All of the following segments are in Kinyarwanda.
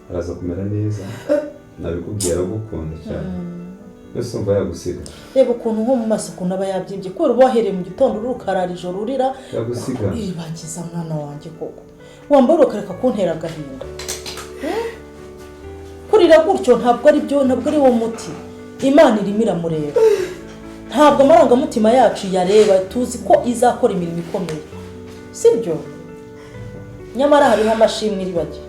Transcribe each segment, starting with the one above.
araza kumera neza nabikubwira gukunda cyane yose umva yagusiga reba ukuntu nko mu maso ukuntu aba yabyimbye kubera uba wahereye mu gitondo urukarara ijoro urira yagusiga iribagiza mwana wanjye koko wambara ukareka kuntera agahinda kurira gutyo ntabwo ari byo ntabwo ari wo muti Imana irimo iramureba ntabwo amarangamutima yacu yareba tuzi ko izakora imirimo ikomeye sibyo nyamara hariho amashimwe iribagiye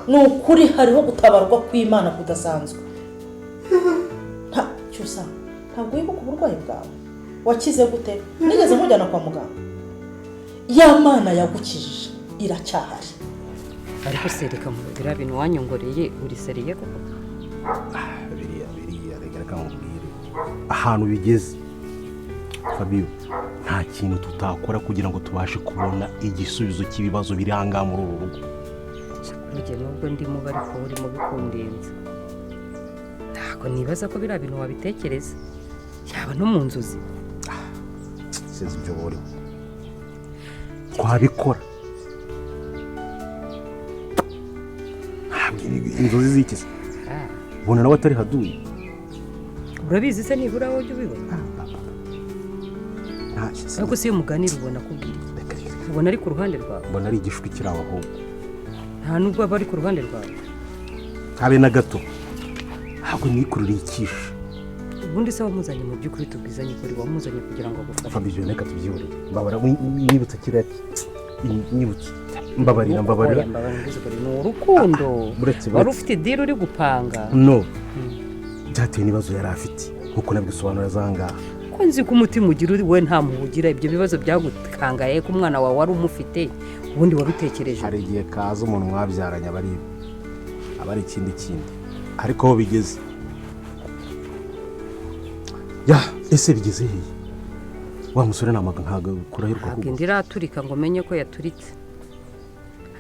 ni ukuri hariho gutabarwa kw'Imana kudasanzwe cyusa ntabwo wibuka uburwayi bwawe wakize gute nigeze nkujyana kwa muganga ya Mana yagukijije iracyahari ariko sereka mu bira bintu wanyongoreye uri seriye koko biriya reka nkubwire ahantu bigeze Fabio nta kintu tutakora kugira ngo tubashe kubona igisubizo cy'ibibazo biri hanga muri uru rugo burya nubwo ndimo bari ko urimo bikundenze ntabwo nibaza ko bira bintu wabitekereza yaba no mu nzozi sinzi ibyo bori twabikora inzozi zikize ubona nawe atari haduye urabizi se nibura wowe ujya ubibona ariko si iyo muganira ubona kubwira ubona ari ku ruhande rwawe ubona ari igishwi kiri aho ahubwo nta nubwo aba ari ku ruhande rwawe habe na gato ntabwo nikururiye ikishe ubundi se wamuzanye mu by'ukuri tubwizanye kuri wamuzanye kugira ngo agufashe Fabio reka tubyibure mbabara nibutse kiriya nyibutse mbabarira ni urukundo wari ufite deal uri gupanga no byateye n'ibibazo yari afite nkuko nabisobanura zangaha ko nzi ko umutima ugira uri we nta muhugira ibyo bibazo byagukangaye ko umwana wawe wari umufite ubundi wabitekereje hari igihe kaza umuntu mwabyaranye abari ikindi ariko aho bigeze ya ese bigeze hehe wa musore namaga ntago kurahirwa ntabwo ndiraturika ngo menye ko yaturitse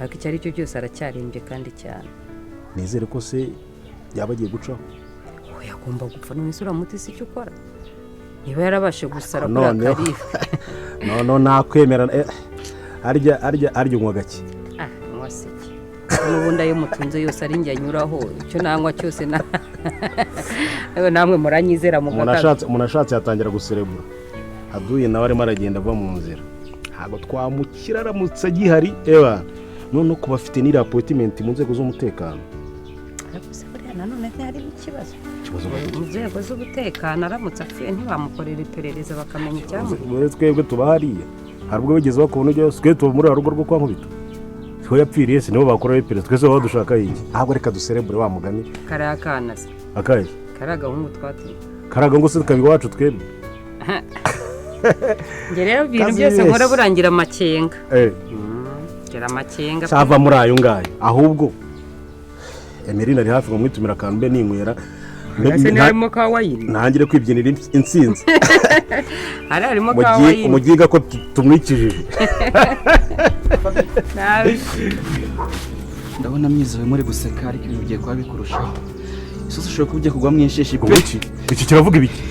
ariko icyo ari cyo cyose aracyarimbye kandi cyane nizere ko se yaba agiye gucaho yagomba gupfa none se uramuti si icyo ukora niba yarabashe gusara kuri akarifu no nakwemera arya unywa gake mwaseke n'ubundi ayo mutunze yose ari njye anyuraho icyo nanywa cyose namwe muranyizera mu gakazi umuntu ashatse yatangira guserebura aduye nawe arimo aragenda ava mu nzira ntabwo twamukira aramutse agihari none ko bafite n'iri appointment mu nzego z'umutekano ariko se buriya nanone harimo ikibazo mu nzego z'umutekano aramutse apfuye ntibamukorera iperereza bakamenya icyamuhiriye twebwe tuba hariya hari ubwo bigeze bakubona ujya twe tuba muri rugo rwo kwa Nkubito twe yapfiriye se nibo bakoraho iperereza twese baba dushaka iki ahubwo reka duserebure wa mugani kariya kana se akaye kariya gahungu twatuye karaga ngo se tukabiga wacu twebwe njye rero ibintu byose nkora burangira amakenga amakenga cyava muri ayo ngayo ahubwo Emeline ari hafi kumwitumira akantu mbe ninywera harimo ka wayini ntangire kwibyinira insinzi harimo ka wayini umugiga ko tumwikijije ndabona mwizewe muri guseka ariko ibintu bigiye kuba bikurushaho isosi ushobora kuba ugiye kugwa mw'inshishi pe iki kiravuga ibiki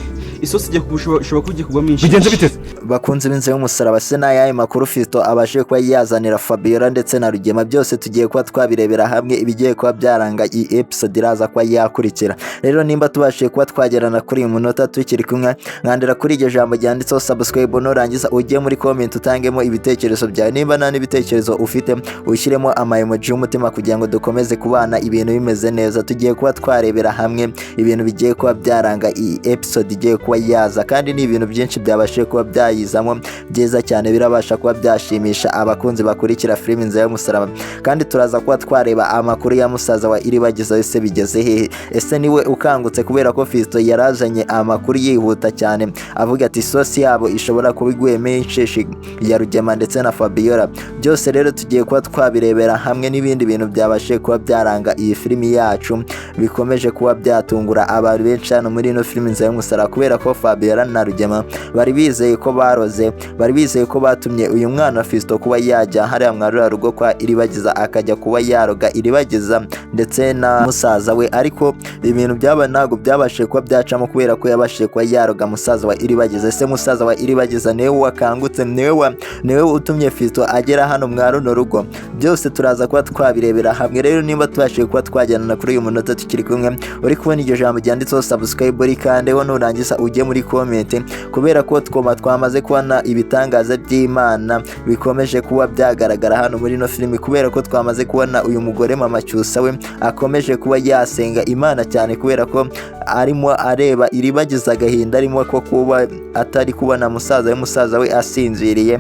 isosi igiye ushobora kuba ugiye kugwa mw'inshishi bigenze biteze bakunze b'inzira y'umusaraba se n'ayaye makuru Fisto abashe kuba yazanira Fabiola ndetse na Rugema byose tugiye kuba twabirebera hamwe ibigiye kuba byaranga iyi episode iraza kuba yakurikira rero nimba tubashe kuba twagerana kuri uyu munota tukiri kumwe nkandira kuri iryo jambo ryanditseho subscribe nurangiza ugiye muri comment utangemo ibitekerezo byawe nimba nta n'ibitekerezo ufite ushyiremo emoji y'umutima kugira ngo dukomeze kubana ibintu bimeze neza tugiye kuba twarebera hamwe ibintu bigiye kuba byaranga iyi episode igiye kuba yaza kandi ni ibintu byinshi byabashe kuba byayizamo byiza cyane birabasha kuba byashimisha abakunzi bakurikira filime INZIRA YU'UMUSARABA kandi turaza kuba twareba amakuru ya musaza wa IRIBAGIZA ese bigeze hehe ese niwe ukangutse kubera ko Fisto yarazanye amakuru yihuta cyane avuga ati sosi yabo ishobora kuba iguyemo insheshi ya Rugema ndetse na Fabiola byose rero tugiye kuba twabirebera hamwe n'ibindi bintu byabashe kuba byaranga iyi filime yacu bikomeje kuba byatungura abantu benshi hano muri ino filime INZIRA YU'UMUSARABA kubera ko Fabiola na Rugema bari bizeye ko baroze, bari bizeye ko batumye uyu mwana Fiston kuba yajya hariya mwarura rugo kwa Iribagiza akajya kuba yaroga Iribagiza ndetse na musaza we, ariko ibintu byaba ntago byabashije kuba byacamo kubera ko yabashije kuba yaroga musaza wa Iribagiza. Ese musaza wa Iribagiza niwe wakangutse, niwe utumye Fiston agera hano mwaruno rugo? Byose turaza kuba twabirebera hamwe. Rero nimba tubashije kuba twajyana kuri uyu munota tukiri kumwe, uri kubona iryo jambo ryanditseho subscribe rikandeho nurangiza ujye muri comment, kubera ko twamaze kubona ibitangaza by'Imana bikomeje kuba byagaragara hano muri no filimi, kubera ko twamaze kubona uyu mugore mama Cyusa we akomeje kuba yasenga Imana cyane, kubera ko arimo areba Iribagiza agahinda arimo ko kuba atari kubona musaza we asinziriye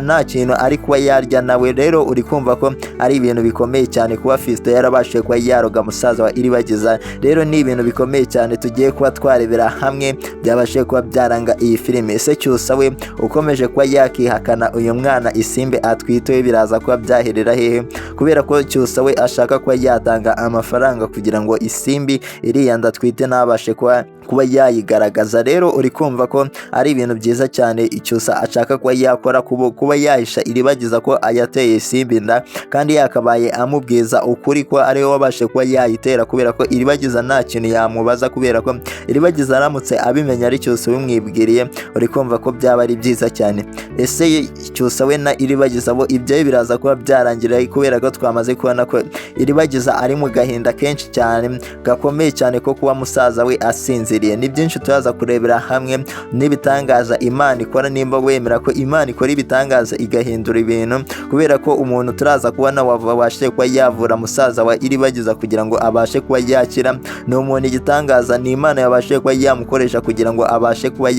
nta kintu ari kuba yarya nawe. Rero uri kumva ko ari ibintu bikomeye cyane kuba Fiston yarabashije kuba yaroga musaza wa Iribagiza. Rero ni ibintu bikomeye cyane tugiye kuba twarebera hamwe byabashije kuba byaranga iyi filime. Ese Cyusa we ukomeje kuba yakihakana uyu mwana Isimbi atwite biraza kuba byaherera hehe? Kubera ko Cyusa we ashaka kuba yatanga amafaranga kugira ngo Isimbi iriya ndatwite nabashe kuba yayigaragaza. Rero uri kumva ko ari ibintu byiza cyane Cyusa ashaka kuba yakora, kuba yahisha Iribagiza ko ayateye Isimbi nda, kandi yakabaye amubwiza ukuri ko ari we wabashe kuba yayitera, kubera ko Iribagiza nta kintu yamubaza, kubera ko Iribagiza aramutse abimenya ari Cyusa bimwibwiriye, uri kumva ko byaba ari byiza cyane. Ese Cyusa we na Iribagiza bo ibyo biraza kuba byarangira, kubera ko twamaze kubona ko Iribagiza ari mu gahinda kenshi cyane gakomeye cyane ko kuba musaza we asinziriye. Ni byinshi turaza kurebera hamwe n'ibitangaza Imana ikora, nimba wemera ko Imana ikora ibitangaza igahindura ibintu, kubera ko umuntu turaza kubona wabashe kuba yavura musaza wa Iribagiza kugira ngo abashe kuba yakira, ni umuntu igitangaza, ni Imana yabashe kuba yamukoresha kugira ngo abashe kuba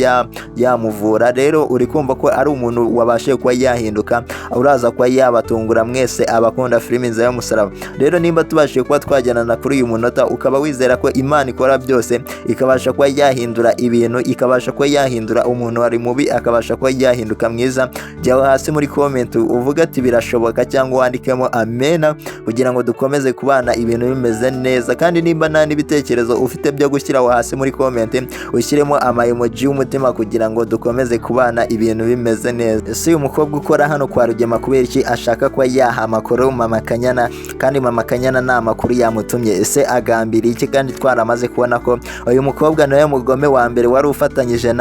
yamuvura. Rero uri kumva ko ari umuntu wabashe kuba yahinduka, uraza kuba yabatungura mwese abakunda filime INZIRA YU'UMUSARABA. Rero nimba tubashije kuba twajyana kuri uyu munota ukaba wizera ko Imana ikora byose, ikabasha kuba yahindura ibintu, ikabasha kuba yahindura umuntu wari mubi akabasha kuba yahinduka mwiza, jyaho hasi muri comment uvuga ati birashoboka, cyangwa wandikemo amena kugira ngo dukomeze kubana ibintu bimeze neza. Kandi nimba nta n'ibitekerezo ufite byo gushyiraho hasi muri comment ushyiremo ama emoji y'umutima kugira ngo dukomeze kubana ibintu bimeze neza. Ese uyu mukobwa ukora hano kwa Rugema kubera iki ashaka kuba yaha amakuru mama Kanyana, kandi mama Kanyana nta makuru yamutumye? Ese agambiriye iki? Kandi twaramaze kubona ko uyu mukobwa nawe mugome wa mbere wari ufatanyije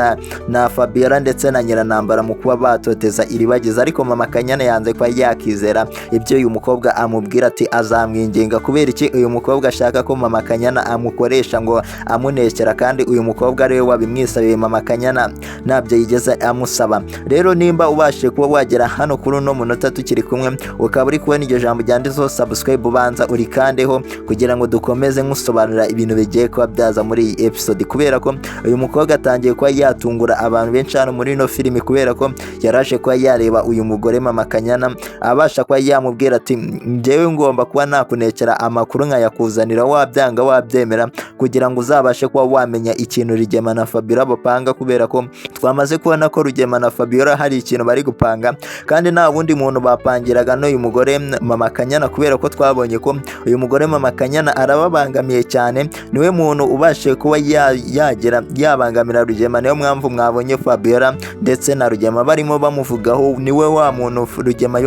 na Fabiola ndetse na Nyiranambara mu kuba batoteza Iribagiza, ariko mama Kanyana yanze kuba yakizera ibyo uyu mukobwa amubwira, ati azamwinginga. Kubera iki uyu mukobwa ashaka ko mama Kanyana amukoresha ngo amunekera, kandi uyu mukobwa ariwe wabimwisabiye, mama Kanyana ntabyo yigeze amusaba. Rero nimba ubashije kuba wagera hano kuri uno munota tukiri kumwe, ukaba uri kubona iryo jambo ryanditseho subscribe, ubanza urikandeho kugira ngo dukomeze nkusobanurira ibintu bigiye kuba byaza muri iyi episode, kubera ko uyu mukobwa atangiye kuba yatungura abantu benshi hano muri ino filimi, kubera ko yaraje kuba yareba uyu mugore mama Kanyana abasha kuba yamubwira ati njyewe ngomba kuba nakunekera amakuru nkayakuzanira, wabyanga wabyemera, kugira ngo uzabashe kuba wamenya ikintu Rugema na Fabiola bapanga, kubera ko twamaze kubona ko Rugema na Fabiola hari ikintu bari gupanga, kandi nta wundi muntu bapangiraga n'uyu mugore mama Kanyana, kubera ko twabonye ko uyu mugore mama Kanyana arababangamiye cyane, niwe muntu ubashe kuba yabangamira Rugema. Niyo mpamvu mwabonye Fabiola ndetse na Rugema barimo bamuvugaho, niwe wa muntu Rugema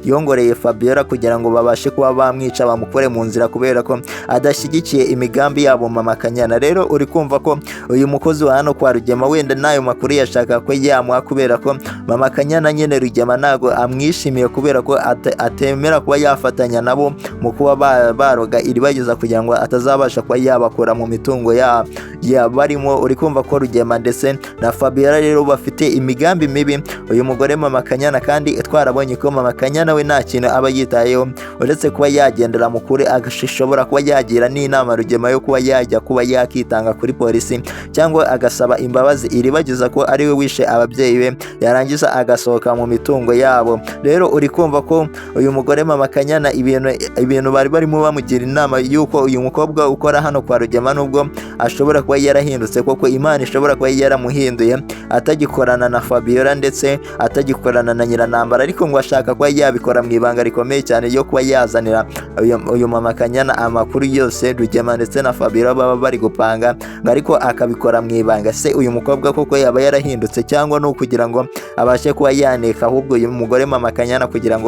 yongoreye Fabiola kugira ngo babashe kuba bamwica bamukore mu nzira, kubera ko adashyigikiye imigambi yabo mama Kanyana. Rero uri kumva ko uyu mukozi wa hano kwa Rugema wenda nayo makuru yashaka ko yamuha, kubera ko mama Kanyana nyene Rugema ntago amwishimiye, kubera ko atemera kuba yafatanya nabo mu kuba baroga Iribagiza kugira ngo atazabasha kuba yabakora mu mitungo barimo. Uri kumva ko Rugema ndetse na Fabiola rero bafite imigambi mibi uyu mugore mama Kanyana, kandi twarabonye ko mama Kanyana we nta kintu aba yitayeho uretse kuba yagendera mu kuri, agashobora kuba yagira n'inama Rugema yo kuba yajya kuba yakitanga kuri polisi, cyangwa agasaba imbabazi Iribagiza ko ari we wishe ababyeyi be, yarangiza agasohoka mu mitungo yabo. Rero uri kumva ko uyu mugore mama Kanyana ibintu bari barimo bamugira inama yuko uyu mukobwa ukora gukora hano kwa Rugema nubwo ashobora kuba yarahindutse koko Imana ishobora kuba yaramuhinduye atagikorana na Fabiola ndetse atagikorana na Nyiranambara ariko ngo ashaka kuba yabikora mu ibanga rikomeye cyane ryo kuba yazanira uyu mama Kanyana amakuru yose Rugema ndetse na Fabiola baba bari gupanga ariko akabikora mu ibanga. Se uyu mukobwa koko yaba yarahindutse cyangwa no kugira ngo abashe kuba yaneka ahubwo uyu mugore mama Kanyana kugira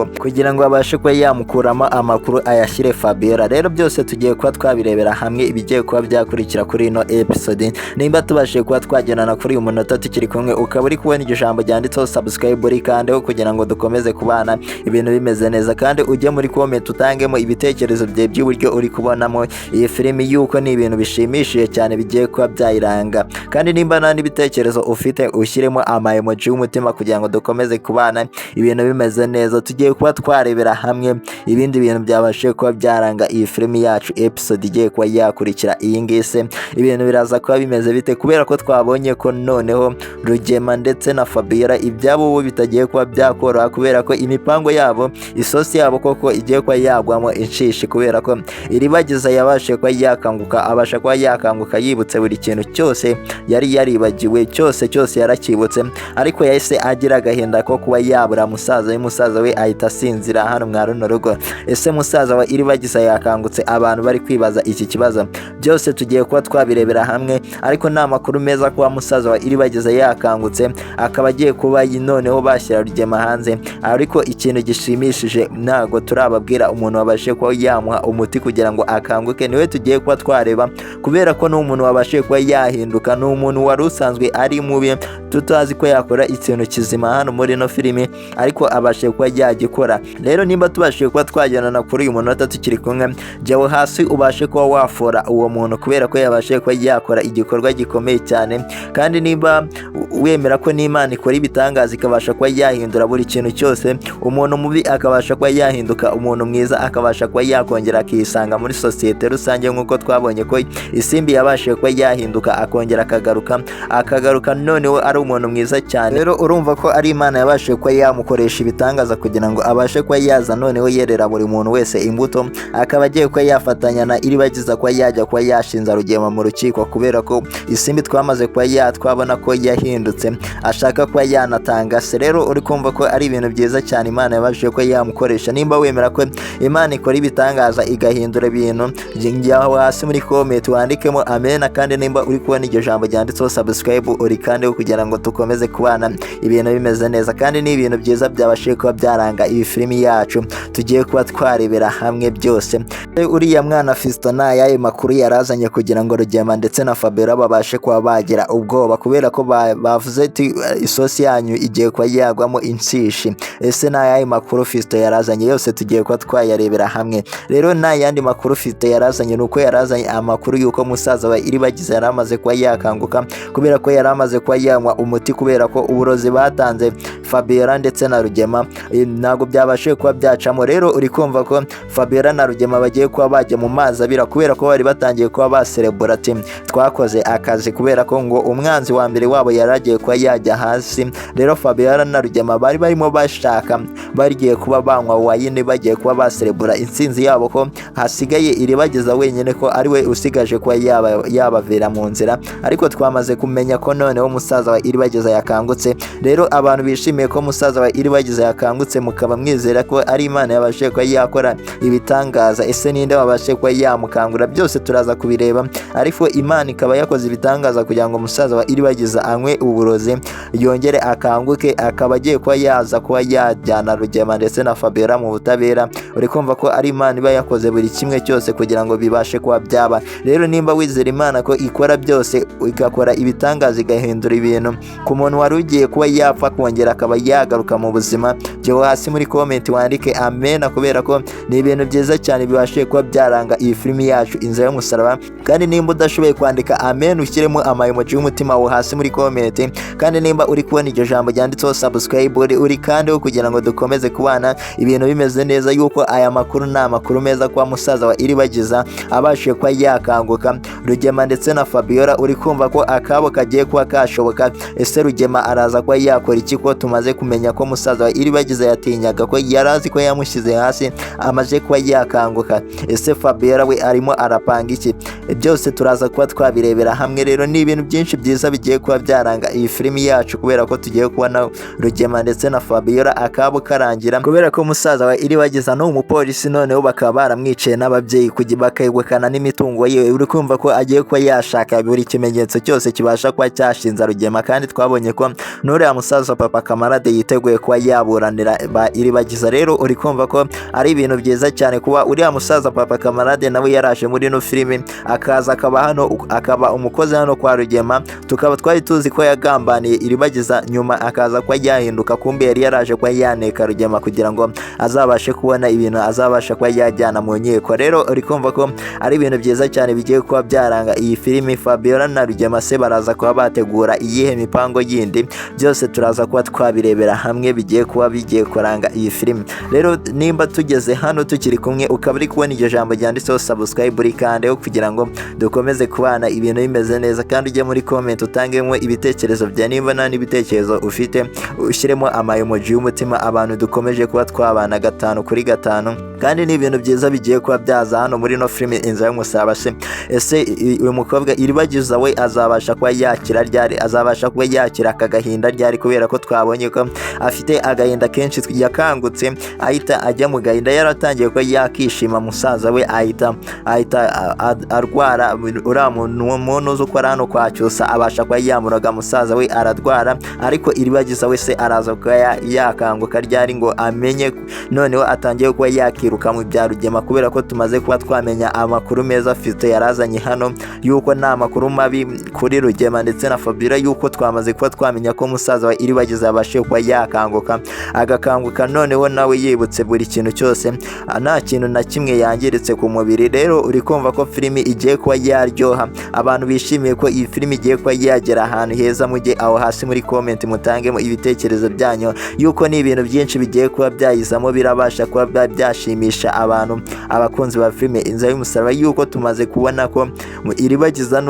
ngo abashe kuba yamukuramo amakuru ayashyire Fabiola. Rero byose tugiye kuba twabirebera hamwe ibigiye kuba byakurikira kuri ino episode. Nimba tubashije kuba twagendana kuri uyu munota tukiri kumwe ukaba uri kubona iryo jambo ryanditseho subscribe uri kandeho kugira ngo dukomeze kubana ibintu bimeze neza, kandi ujye muri comment utangemo ibitekerezo bye by'uburyo uri kubonamo iyi filimi yuko ni ibintu bishimishije cyane bigiye kuba byayiranga, kandi nimba nta n'ibitekerezo ufite ushyiremo ama emoji y'umutima kugira ngo dukomeze kubana ibintu bimeze neza. Tugiye kuba twarebera hamwe ibindi bintu byabashije kuba byaranga iyi filimi yacu episode igiye kuba yakurikira iyi ngise. Ibintu biraza kuba bimeze bite kubera ko twabonye ko noneho Rugema ndetse na Fabiola ibyabo bitagiye kuba byakoroha kubera ko imipango yabo isosi yabo koko igiye kuba yagwamo inshishi kubera ko IRIBAGIZA yabashe kuba yakanguka abasha kuba yakanguka yibutse buri kintu cyose yari yaribagiwe cyose yarakibutse, ariko yahise agira agahinda ko kuba yabura musaza we ahita asinzira hano mwa runo rugo. Ese musaza wa IRIBAGIZA yakangutse? Abantu bari kwibaza iki kibazo byose tugiye kuba twabirebera hamwe, ariko nta makuru meza kuba musaza wa IRIBAGIZA yakangutse akaba agiye kuba noneho bashyira Rugema hanze, ariko ikintu gishimishije ntago turababwira umuntu wabashe kuba yamuha umuti kugira ngo akanguke, niwe tugiye kuba twareba kubera ko n'umuntu wabashe kuba yahinduka, ni umuntu wari usanzwe ari mubi tutazi ko yakora ikintu kizima hano muri no filimi ariko abashe kuba yagikora. Rero nimba tubashe kuba twagendana kuri uyu munota tukiri kumwe jyawe hasi ubashe kuba wafora uwo muntu kubera ko yabashe kuba yakora igikorwa gikomeye cyane, kandi nimba wemera ko n'Imana ikora ibitangaza ikabasha kuba yahindura buri kintu cyose, umuntu mubi akabasha kuba yahinduka umuntu mwiza akabasha kuba yakongera akisanga muri sosiyete rusange nk'uko twabonye ko ISIMBI yabashije kuba yahinduka akongera akagaruka noneho ari umuntu mwiza cyane. Rero urumva ko ari Imana yabashije kuba yamukoresha ibitangaza kugira ngo abashe kuba yaza noneho yerera buri muntu wese imbuto, akaba agiye kuba yafatanya na IRIBAGIZA kuba yajya kuba yashinza Rugema mu rukiko kubera ko ISIMBI twamaze kuba twabona ko yahindutse ashaka kuba yanatanga se. Rero uri kumva ko ari ibintu byiza cyane Imana yabashije kuba yamukoresha. Nimba wemera ko Imana ikora ibitangaza igahindura ibintu jyaho hasi muri comment wandikemo amen, kandi nimba uri kubona iryo jambo ryanditseho subscribe uri kandi kugira ngo dukomeze kubana ibintu bimeze neza, kandi ni ibintu byiza byabashije kuba byaranga iyi filimi yacu tugiye kuba twarebera hamwe byose. Uriya mwana Fiston yayo makuru yarazanye kugira ngo Rugema ndetse na Fabiola babashe kuba bagira ubwoba kubera ko bavuze ati isosi yanyu igiye kuba yagwamo insishi. Ese yayo makuru Fiston yarazanye yose tugiye kuba twayarebera hamwe. Rero yandi makuru Fiston yarazanye nuko yarazanye amakuru yuko musaza wa IRIBAGIZA yaramaze kuba yakanguka kubera ko yaramaze kuba yanywa umuti kubera ko uburozi batanze Fabiola ndetse na Rugema ntago byabashije kuba byacamo. Rero uri kumva ko Fabiola na Rugema bagiye kuba bajya mu mazi abira kubera ko bari batangiye kuba baserebura ati twakoze akazi kubera ko ngo umwanzi wa mbere wabo yaragiye kuba yajya hasi. Rero Fabiola na Rugema bari barimo bashaka bagiye kuba banywa wayine bagiye kuba baserebura intsinzi yabo ko hasigaye IRIBAGIZA wenyine ko ari we usigaje kuba yabavera mu nzira, ariko twamaze kumenya ko noneho musaza wa IRIBAGIZA yakangutse. Rero abantu bishimiye ko musaza wa IRIBAGIZA yakangutse mukaba mwizera ko ari Imana yabashe kuba yakora ibitangaza. Ese ninde wabashe kuba yamukangura? Byose turaza kubireba, ariko Imana ikaba yakoze ibitangaza kugira ngo musaza wa IRIBAGIZA anywe uburozi yongere akanguke, akaba agiye kuba yaza kuba yajyana Rugema ndetse na Fabiola mu butabera. Uri kumva ko ari Imana iba yakoze buri kimwe cyose kugira ngo bibashe kuba byaba. Rero nimba wizera Imana ko ikora byose igakora ibitangaza igahindura ibintu ku muntu wari ugiye kuba yapfa kongera akaba yagaruka mu buzima, jyaho hasi muri comment wandike amen kubera ko ni ibintu byiza cyane bibashe kuba byaranga iyi filimi yacu Inzira y'Umusaraba. Kandi nimba udashoboye kwandika amen ushyiremo ama emoji y'umutima wo hasi muri comment, kandi nimba uri kubona iryo jambo ryanditseho subscribe uri kandi kugira ngo dukomeze kubana ibintu bimeze neza yuko aya makuru ni amakuru meza kwa musaza wa IRIBAGIZA abashije kuba yakanguka Rugema ndetse na Fabiola. Uri kumva ko akabo kagiye kuba kashoboka ese Rugema araza kuba yakora iki ko tumaze kumenya ko musaza wa Iribagiza yatinyaga ko yarazi ko yamushyize hasi amaze kuba yakanguka. Ese Fabiola we arimo arapanga iki? Byose turaza kuba twabirebera hamwe. Rero ni ibintu byinshi byiza bigiye kuba byaranga iyi filimi yacu kubera ko tugiye kubona Rugema ndetse na Fabiola akabo karangira kubera ko musaza wa Iribagiza no umupolisi noneho bakaba baramwiciye n'ababyeyi kugira bakayegukana n'imitungo ye. Uri kumva ko agiye kuba yashaka buri kimenyetso cyose kibasha kuba cyashinza Rugema, kandi twabonye ko n'uriya musaza papa Kamarade yiteguye kuba yaburanira ba Iribagiza. Rero uri kumva ko ari ibintu byiza cyane kuba uriya musaza papa Kamarade nawe yaraje muri no filimi akaza akaba hano akaba umukozi hano kwa Rugema, tukaba twari tuzi ko yagambaniye Iribagiza nyuma akaza kuba yahinduka, kumbe yari yaraje kuba yaneka Rugema kugira ngo azabashe kubona ibintu azabasha kuba yajyana mu nkiko. Rero uri kumva ko ari ibintu byiza cyane bigiye kuba byaranga iyi filimi. Fabiola na Rugema se baraza kuba bategura iyihe mipango yindi, byose turaza kuba twabirebera hamwe bigiye kuba bigiye kuranga iyi filimi. Rero nimba tugeze hano tukiri kumwe ukaba uri kubona iryo jambo ryanditseho subscribe uri kandeho kugira ngo dukomeze kubana ibintu bimeze neza, kandi ujye muri comment utangemo ibitekerezo bya nimba nta n'ibitekerezo ufite ushyiremo emoji y'umutima, abantu dukomeje kuba twabana 5 kuri 5. kandi ni ibintu byiza bigiye kuba byaza hano muri no filimi Inzira y'Umusaraba se. Ese uyu mukobwa Iribagiza we azabasha kuba yakira ryari, azabasha kuba yakira aka gahinda ryari, kubera ko twabonye ko afite agahinda kenshi yakangutse ahita ajya mu gahinda, yaratangiye ko yakishima musaza we ahita arwara. Uriya muntu uzi uko ari hano kwa Cyusa abasha kuba yamuraga musaza we aradwara, ariko Iribagiza we se araza kuba yakanguka ryari ngo amenye, noneho atangiye kuba yakiruka mu bya Rugema, kubera ko tumaze kuba twamenya amakuru meza afite yarazanye hano yuko nta makuru mabi kuri Rugema ndetse na Fabiola, yuko twamaze kuba twamenya ko musaza wa Iribagiza yabashe kuba yakanguka agakanguka, noneho nawe yibutse buri kintu cyose nta kintu na kimwe yangiritse ku mubiri. Rero uri kumva ko filimi igiye kuba yaryoha, abantu bishimiye ko iyi filimi igiye kuba yagera ahantu heza. Mujye aho hasi muri comment mutangemo ibitekerezo byanyu yuko ni ibintu byinshi bigiye kuba byayizamo birabasha kuba byashimisha abantu abakunzi ba filime Inzira y'Umusaraba, yuko tumaze kubona ko Iribagiza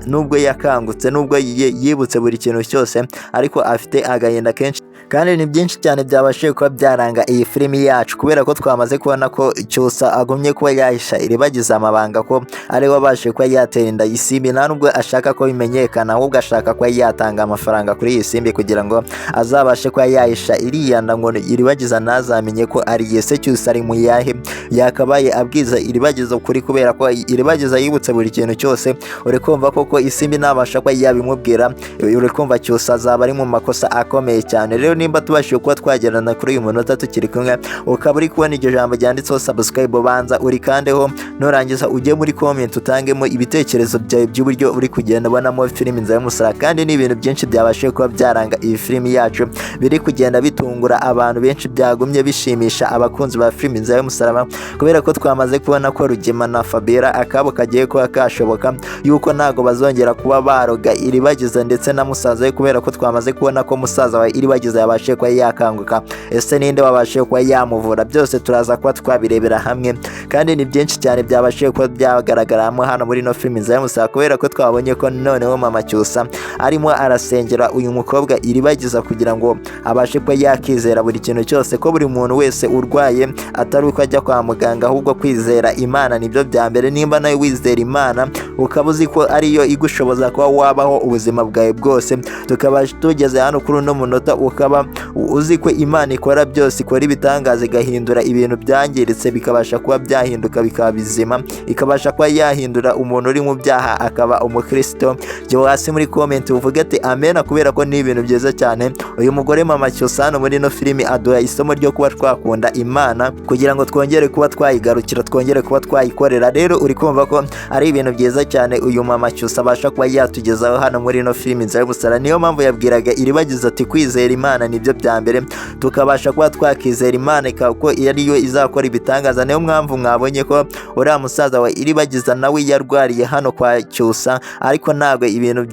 nubwo yakangutse, nubwo yibutse buri kintu cyose, ariko afite agahinda kenshi, kandi ni byinshi cyane byabashije kuba byaranga iyi filimi yacu, kubera ko twamaze kubona ko Cyusa agumye kuba yahisha Iribagiza amabanga ko ari we wabashije kuba yatera inda ISIMBI. Nta nubwo ashaka ko bimenyekana, ahubwo ashaka kuba yatanga amafaranga kuri ISIMBI kugira ngo azabashe kuba yahisha iriya nda ngo Iribagiza ntazamenye ko ari Ese Cyusa ari mu yahe yakabaye abwiza Iribagiza ukuri, kubera ko Iribagiza yibutse buri kintu cyose. Uri kumva koko ISIMBI ntabasha kuba yabimubwira, uri kumva Cyusa azaba ari mu makosa akomeye cyane. Rero nimba tubashije kuba twagerana kuri uyu munota tukiri kumwe, ukaba uri kubona iryo jambo ryanditseho subscribe, banza uri kandeho, nurangiza ujye muri comment utangemo ibitekerezo byawe by'uburyo uri kugenda ubonamo filimi Inzira y'Umusaraba. Kandi ni ibintu byinshi byabashije kuba byaranga iyi filimi yacu biri kugenda bitungura abantu benshi, byagumye bishimisha abakunzi ba filimi Inzira y'Umusaraba, kubera ko twamaze kubona ko Rugema na Fabiola akabo kagiye kuba kashoboka, yuko ntago bazongera kuba baroga Iribagiza ndetse na musaza we, kubera ko twamaze kubona ko musaza wa Iribagiza yabashe kuba yakanguka. Ese ninde wabashe kuba yamuvura? Byose turaza kuba twabirebera hamwe, kandi ni byinshi cyane byabashe kuba byagaragaramo hano muri no filimi Inzira y'Umusaraba, kubera ko twabonye ko noneho mama Cyusa arimo arasengera uyu mukobwa Iribagiza kugira ngo abashe kuba yakizera buri kintu cyose, ko buri muntu wese urwaye atari uko ajya kwa muganga, ahubwo kwizera Imana nibyo bya mbere. Nimba nawe wizera Imana ukaba uzi ko ariyo igushoboza kuba wabaho ubuzima bwawe bwose, tukaba tugeze hano kuri uno munota, ukaba uzi ko Imana ikora byose, ikora ibitangaza, igahindura ibintu byangiritse bikabasha kuba byahinduka bikaba bizima, ikabasha kuba yahindura umuntu uri mu byaha akaba umukristo. Jya hasi muri comment uvuge ati amen, kubera ko ni ibintu byiza cyane. Uyu mugore mama Cyusa hano muri no filimi aduha isomo ryo kuba twakunda Imana kugira ngo twongere kuba twayigarukira, twongere kuba twayikorera. Rero uri kumva ko ari ibintu byiza cyane uyu mama Cyusa abasha kuba yatugezaho hano muri no filimi Inzira y'Umusaraba. Niyo mpamvu yabwiraga Iribagiza ati kwizera Imana nibyo bya mbere tukabasha kuba twakizera Imana ko ariyo izakora ibitangaza. Niyo mpamvu mwabonye ko uriya musaza wa IRIBAGIZA nawe yarwariye hano kwa Cyusa, ariko ntabwo ibintu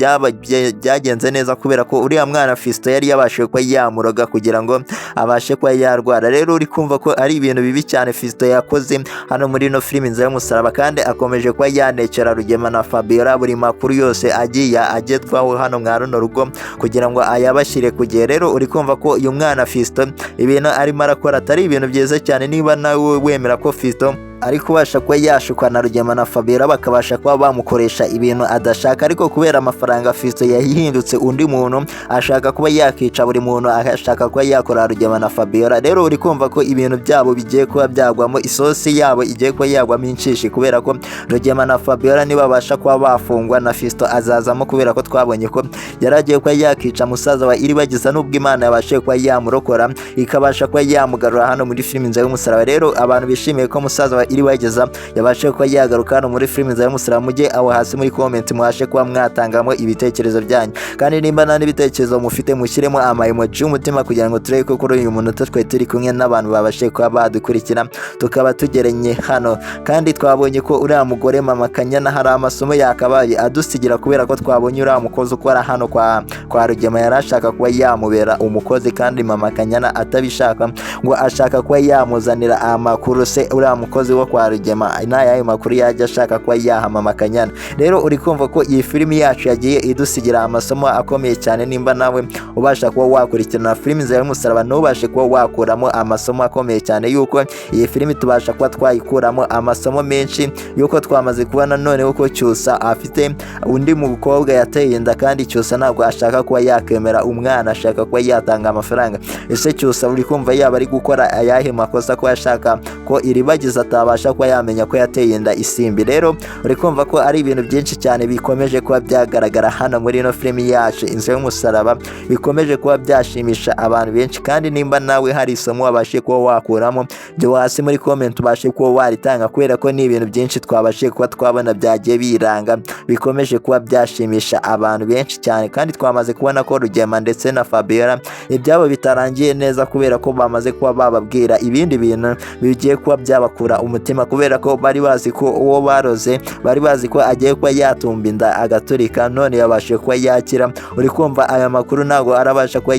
byagenze neza kubera ko uriya mwana Fiston yari yabashije kuba yamuroga kugira ngo abashe kuba yarwara. Rero uri kumva ko ari ibintu bibi cyane Fiston yakoze hano muri ino filime Inzira y'umusaraba, kandi akomeje kuba yanekera Rugema na Fabiola buri makuru yose agiye agezwaho hano mwa runo rugo kugira ngo ayabashyire ku gihe. Rero uri kumva ko uyu mwana Fiston ibintu arimo arakora atari ibintu byiza cyane. Niba nawe wemera ko Fiston ari kubasha kuba yashukwa na Rugema na Fabiola bakabasha kuba bamukoresha ibintu adashaka, ariko kubera amafaranga Fiston yahindutse undi muntu, ashaka kuba yakica buri muntu, ashaka kuba yakora Rugema na Fabiola. Rero uri kumva ko ibintu byabo bigiye kuba byagwamo, isosi yabo igiye kuba yagwamo inshishi kubera ko Rugema na Fabiola nibabasha kuba bafungwa na Fiston azazamo, kubera ko twabonye ko yaragiye kuba yakica musaza wa IRIBAGIZA nubwo Imana yabashe kuba yamurokora ikabasha kuba yamugarura hano muri filime Inzira y'umusaraba. Rero abantu bishimiye ko musaza wa IRIBAGIZA yabashe kuba yagaruka hano muri filime Inzira y'umusaraba, mujye aho hasi muri comment mwashe kuba mwatangamo ibitekerezo byanyu, kandi nimba nta n'ibitekerezo mufite mushyiremo emoji y'umutima kugira ngo turebe ko kuri uyu munota twe turi kumwe n'abantu babashe kuba badukurikira tukaba tugeranye hano. Kandi twabonye ko uriya mugore Mama Kanyana hari amasomo yakabaye adusigira, kubera ko twabonye uriya mukozi ukora hano kwa Rugema yarashaka kuba yamubera umukozi, kandi Mama Kanyana atabishaka ngo ashaka kuba yamuzanira amakuru. Se uriya mukozi wo kwa Rugema n'ayayo makuru yajya ashaka kuba yaha Mama Kanyana. Rero uri kumva ko iyi filime yacu yagiye idusigira amasomo akomeye cyane. Nimba nawe ubasha kuba wakurikirana filime Inzira y'umusaraba ntubashe kuba wakuramo amasomo akomeye cyane, yuko iyi filime tubasha kuba twayikuramo amasomo menshi, yuko twamaze kubona noneho ko Cyusa afite undi mukobwa yateye inda, kandi Cyusa ntabwo ashaka kuba yakemera umwana, ashaka kuba yatanga amafaranga. Ese Cyusa uri kumva yaba ari gukora ayahe makosa ko ashaka ko IRIBAGIZA atabasha kuba yamenya ko yateye inda Isimbi? Rero uri kumva ko ari ibintu byinshi cyane bikomeje kuba byagaragara hano muri ino filime yacu Inzira y'umusaraba, bikomeje kuba byashimisha abantu benshi. Kandi nimba nawe hari isomo wabashe kuba wakuramo, byo hasi muri comment ubashe kuba waritanga, kubera ko ni ibintu byinshi twabashe kuba twabona byagiye biranga bikomeje kuba byashimisha abantu benshi cyane. Kandi twamaze kubona ko Rugema ndetse na Fabiola ibyabo bitarangiye neza, kubera ko bamaze kuba bababwira ibindi bintu bigiye kuba byabakura umutima, kubera ko bari bazi ko uwo baroze, bari bazi ko agiye kuba yatumba inda agaturika, none yabashe kuba yakira. Uri kumva aya makuru ntabwo arabasha kuba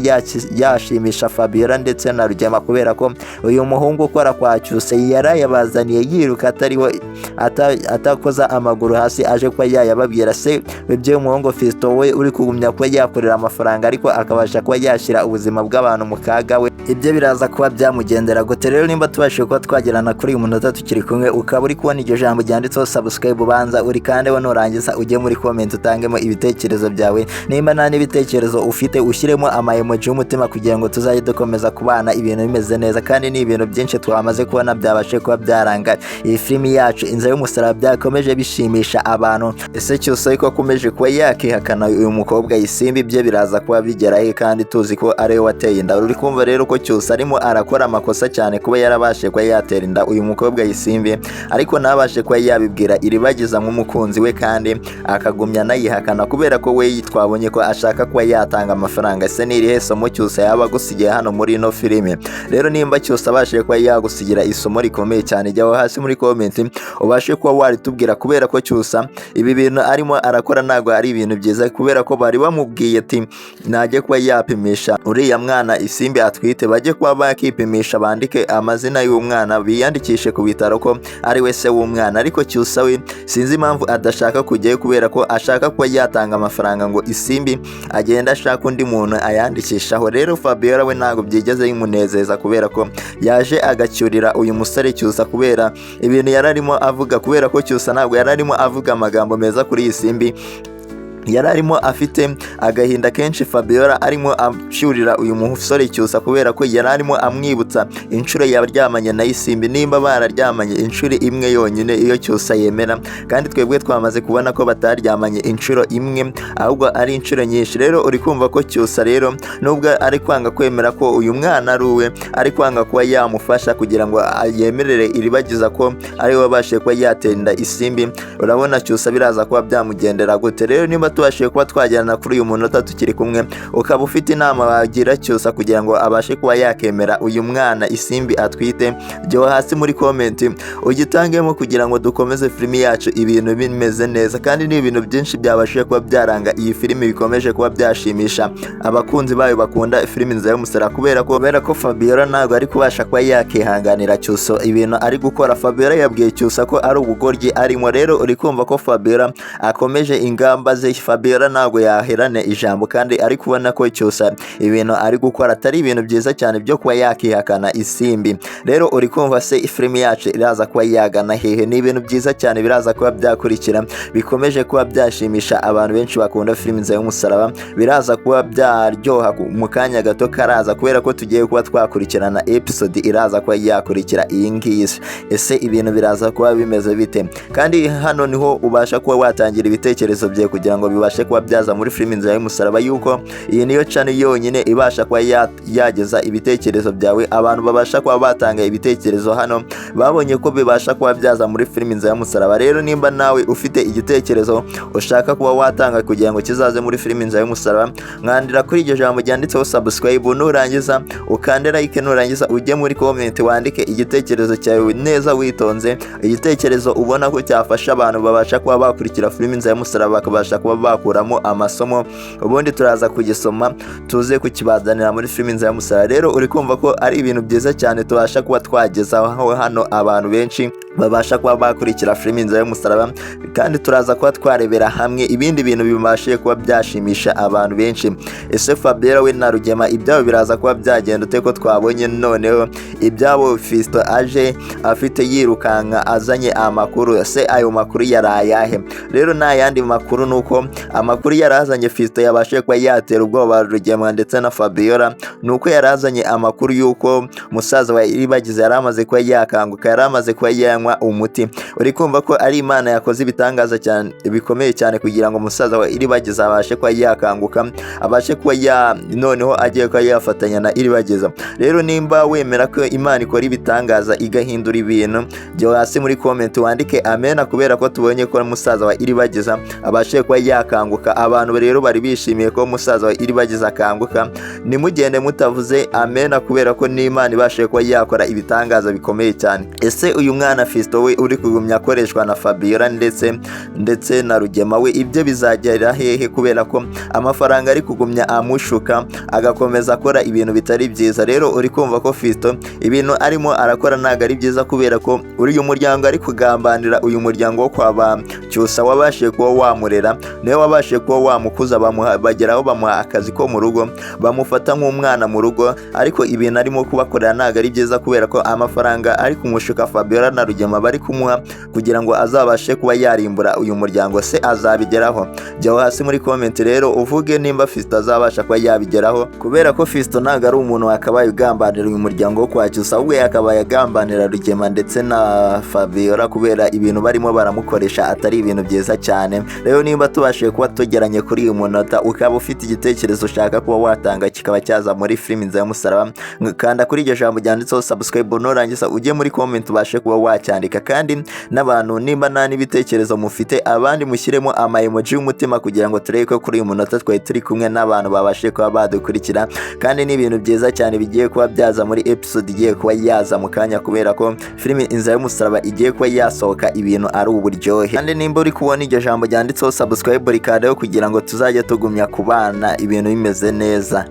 yashimisha Fabiola ndetse na Rugema, kubera ko uyu muhungu ukora kwa Cyusa yarayabazaniye yiruka atariho atakoza amaguru hasi, aje kuba yayababwira. Se ibyo umuhungu Fiston we uri kugumya kuba yakorera amafaranga, ariko akabasha kuba yashyira ubuzima bw'abantu mu kaga, we ibyo biraza kuba byamugendera gute? Rero nimba tubashije kuba twagerana kuri uyu munota tukiri kumwe, ukaba uri kubona iryo jambo ryanditseho subscribe, ubanza uri kandi we nurangiza ujye muri comment utangemo ibitekerezo byawe. Nimba nta n'ibitekerezo ufite ushyiremo emoji y'umutima kugira ngo tuzajye dukomeza kubana ibintu bimeze neza. Kandi ni ibintu byinshi twamaze kubona byabashe kuba byaranga iyi filime yacu Inzira y'umusaraba, byakomeje bishimisha abantu. Ese Cyusa ko akomeje kuba yakihakana uyu mukobwa Isimbi, bye biraza kuba bigerahe, kandi tuzi ko ari we wateye inda. Uri kumva rero ko Cyusa arimo arakora amakosa cyane kuba yarabashe kuba yatera inda uyu mukobwa Isimbi, ariko ntabashe kuba yabibwira IRIBAGIZA nk'umukunzi we, kandi akagumya anayihakana kubera ko we twabonye ko ashaka kuba yatanga amafaranga. Ese ni irihe somo Cyusa yaba agusigiye hano muri ino filime? Rero nimba Cyusa abashije kuba yagusigira isomo rikomeye cyane, jyaho hasi muri comment ubashe kuba waritubwira, kubera ko Cyusa ibi bintu arimo arakora ntabwo ari ibintu byiza, kubera ko bari bamubwiye ati najye kuba yapimisha uriya mwana Isimbi atwite, bajye kuba bakipimisha bandike amazina y'umwana biyandikishe ku bitaro ko ari we se w'umwana. Ariko Cyusa we sinzi impamvu adashaka kujyayo, kubera ko ashaka kuba yatanga amafaranga ngo Isimbi agenda ashaka undi muntu ayandikishaho. Rero Fabiola we ntabwo byigeze bimunezeza, kubera ko yaje agacyurira uyu musore Cyusa kubera ibintu yararimo avuga, kubera ko Cyusa ntabwo yararimo avuga amagambo meza kuri Isimbi, yararimo afite agahinda kenshi. Fabiola arimo ashyurira uyu musore Cyusa, kubera ko yararimo amwibutsa inshuro yaryamanye na Isimbi, nimba bararyamanye inshuro imwe yonyine iyo Cyusa yemera, kandi twebwe twamaze kubona ko bataryamanye inshuro imwe ahubwo ari inshuro nyinshi. Rero uri kumva ko Cyusa rero nubwo ari kwanga kwemera ko uyu mwana ari uwe, ari kwanga kuba yamufasha kugira ngo yemerere IRIBAGIZA ko ari we wabashije kuba yatera inda Isimbi. Urabona Cyusa biraza kuba byamugendera gute? Rero nimba tubashije kuba twajyana kuri uyu munota tukiri kumwe, ukaba ufite inama wagira Cyusa kugira ngo abashe kuba yakemera uyu mwana Isimbi atwite, jya hasi muri comment ugitangemo kugira ngo dukomeze filimi yacu ibintu bimeze neza, kandi ni ibintu byinshi byabashije kuba byaranga iyi filimi bikomeje kuba byashimisha abakunzi bayo bakunda filimi INZIRA y'umusaraba, kubera ko Fabiola ntabwo ari kubasha kuba yakihanganira Cyusa ibintu ari gukora. Fabiola yabwiye Cyusa ko ari ubugoryi arimo, rero uri kumva ko Fabiola akomeje ingamba ze. Fabiola ntabwo yaherane ijambo, kandi ari kubona ko Cyusa ibintu ari gukora atari ibintu byiza cyane byo kuba yakihakana Isimbi. Rero uri kumva se filimi yacu iraza kuba yagana hehe? Ni ibintu byiza cyane biraza kuba byakurikira bikomeje kuba byashimisha abantu benshi bakunda filimi INZIRA y'umusaraba, biraza kuba byaryoha mu kanya gato karaza, kubera ko tugiye kuba twakurikirana episode iraza kuba yakurikira iyi ngiyi. Ese ibintu biraza kuba bimeze bite? Kandi hano niho ubasha kuba watangira ibitekerezo bye kugira ngo bibashe kuba byaza muri filimi INZIRA y'umusaraba, yuko iyi niyo channel yonyine ibasha kuba yageza ibitekerezo byawe. Abantu babasha kuba batanga ibitekerezo hano babonye ko bibasha kuba byaza muri filimi INZIRA y'umusaraba. Rero nimba nawe ufite igitekerezo ushaka kuba watanga kugira ngo kizaze muri filimi INZIRA y'umusaraba, mwandira kuri iryo jambo ryanditseho subscribe, nurangiza ukande like, nurangiza ujye muri comment wandike igitekerezo cyawe neza witonze, igitekerezo ubona ko cyafasha abantu babasha kuba bakurikira filimi INZIRA y'umusaraba bakabasha kuba bakuramo amasomo, ubundi turaza kugisoma tuze kukibazanira muri filimi INZIRA y'umusaraba. Rero uri kumva ko ari ibintu byiza cyane tubasha kuba twagezaho hano abantu benshi babasha kuba bakurikira filimi INZIRA y'umusaraba, kandi turaza kuba twarebera hamwe ibindi bintu bibashe kuba byashimisha abantu benshi. Ese Fabiola we na Rugema ibyabo biraza kuba byagenda ute ko twabonye noneho ibyabo Fisto aje afite yirukanka azanye amakuru? Ese ayo makuru yarayahe? Rero nta yandi makuru, nuko amakuru yarazanye Fisto yabashe kuba yatera ubwoba Rugema ndetse na Fabiola, nuko yarazanye amakuru yuko musaza wa IRIBAGIZA yaramaze kuba yakanguka, yaramaze kuba yanywa umuti. Uri kumva ko ari Imana yakoze ibitangaza cyane bikomeye cyane kugira ngo musaza wa IRIBAGIZA abashe kuba yakanguka, abashe kuba noneho agiye kuba yafatanya na IRIBAGIZA. Rero nimba wemera ko Imana ikora ibitangaza igahindura ibintu, jya hasi muri comment wandike amena, kubera ko tubonye ko musaza wa IRIBAGIZA abashe kuba yakanguka. Abantu rero bari bishimiye ko musaza wa IRIBAGIZA akanguka, nimugende mutavuze amena, kubera ko n'Imana ibashe kuba yakora ibitangaza bikomeye cyane. Ese uyu mwana Fisto we uri kugumya akoreshwa na Fabiola ndetse na Rugema we ibyo bizagera hehe? Kubera ko amafaranga ari kugumya amushuka agakomeza akora ibintu bitari byiza. Rero uri kumva ko Fisto ibintu arimo arakora ntago ari byiza, kubera ko uri umuryango ari kugambanira uyu muryango wo kwa Cyusa wabashe kuba wamurera, niwe wabashe kuba wamukuza, bageraho bamuha akazi ko mu rugo, bamufata nk'umwana mu rugo, ariko ibintu arimo kubakorera ntago ari byiza, kubera ko amafaranga ari kumushuka Fabiola na Rugema bari kumuha kugira ngo azabashe kuba yarimbura uyu muryango. Se azabigeraho? Jya hasi muri comment rero uvuge nimba Fisto azabasha kuba yabigeraho, kubera ko Fisto ntago ari umuntu wakabaye ugambanira uyu muryango wo kwa Cyusa, ahubwo yakabaye agambanira Rugema ndetse na Fabiola, kubera ibintu barimo baramukoresha atari ibintu byiza cyane. Rero nimba tubashije kuba tugeranye kuri uyu munota, ukaba ufite igitekerezo ushaka kuba watanga kikaba cyaza muri filimi INZIRA y'umusaraba, kanda kuri iryo jambo ryanditseho subscribe, nurangiza ujye muri comment ubashe kuba wacyandika. Kandi n'abantu nimba nta n'ibitekerezo mufite, abandi mushyiremo ama emoji y'umutima kugira ngo turebe ko kuri uyu munota twari turi kumwe n'abantu babashe kuba badukurikira. Kandi ni ibintu byiza cyane bigiye kuba byaza muri episode igiye kuba yaza mu kanya, kubera ko filimi INZIRA y'umusaraba igiye kuba yasohoka ibintu ari uburyohe. Kandi nimba uri kubona iryo jambo ryanditseho subscribe rikadeho kugira ngo tuzajye tugumya kubana ibintu bimeze neza.